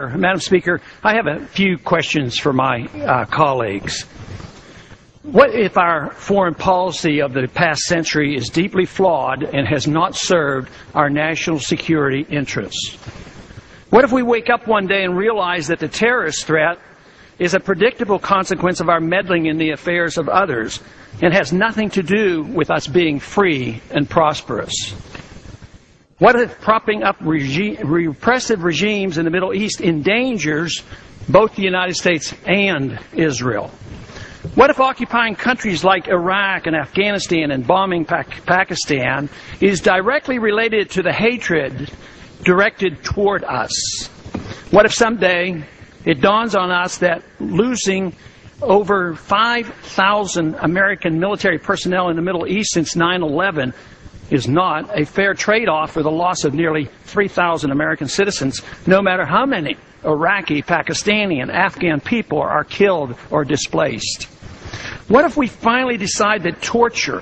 Madam Speaker, I have a few questions for my colleagues. What if our foreign policy of the past century is deeply flawed and has not served our national security interests? What if we wake up one day and realize that the terrorist threat is a predictable consequence of our meddling in the affairs of others and has nothing to do with us being free and prosperous? What if propping up repressive regimes in the Middle East endangers both the United States and Israel? What if occupying countries like Iraq and Afghanistan and bombing Pakistan is directly related to the hatred directed toward us? What if someday it dawns on us that losing over 5,000 American military personnel in the Middle East since 9/11 is not a fair trade-off for the loss of nearly 3,000 American citizens, no matter how many Iraqi, Pakistani, and Afghan people are killed or displaced? What if we finally decide that torture,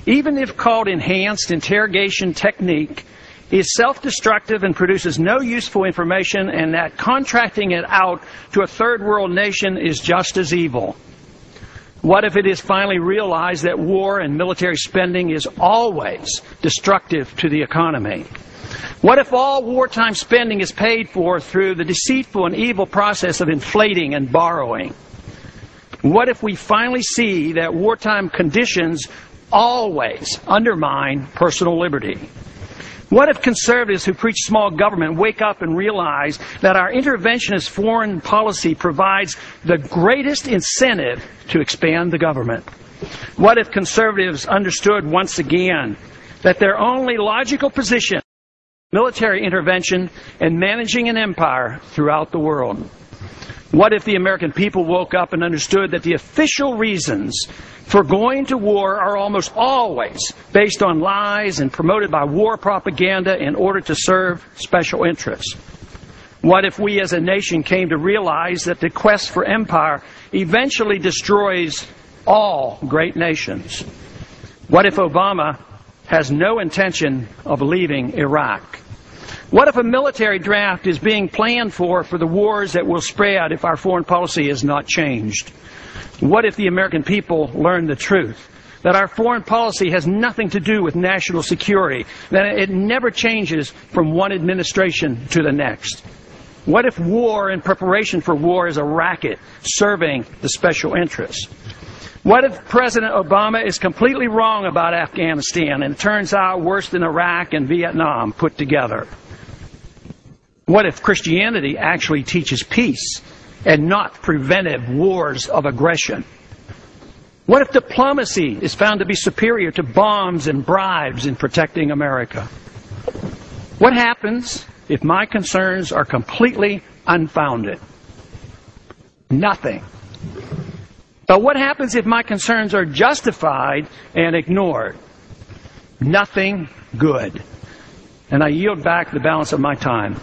even if called enhanced interrogation technique, is self-destructive and produces no useful information, and that contracting it out to a third world nation is just as evil? What if it is finally realized that war and military spending is always destructive to the economy? What if all wartime spending is paid for through the deceitful and evil process of inflating and borrowing? What if we finally see that wartime conditions always undermine personal liberty? What if conservatives who preach small government wake up and realize that our interventionist foreign policy provides the greatest incentive to expand the government? What if conservatives understood once again that their only logical position is military intervention and managing an empire throughout the world? What if the American people woke up and understood that the official reasons for going to war are almost always based on lies and promoted by war propaganda in order to serve special interests? What if we as a nation came to realize that the quest for empire eventually destroys all great nations? What if Obama has no intention of leaving Iraq? What if a military draft is being planned for the wars that will spread if our foreign policy is not changed? What if the American people learn the truth, that our foreign policy has nothing to do with national security, that it never changes from one administration to the next? What if war and preparation for war is a racket serving the special interests? What if President Obama is completely wrong about Afghanistan and it turns out worse than Iraq and Vietnam put together? What if Christianity actually teaches peace and not preventive wars of aggression? What if diplomacy is found to be superior to bombs and bribes in protecting America? What happens if my concerns are completely unfounded? Nothing. But what happens if my concerns are justified and ignored? Nothing good. And I yield back the balance of my time.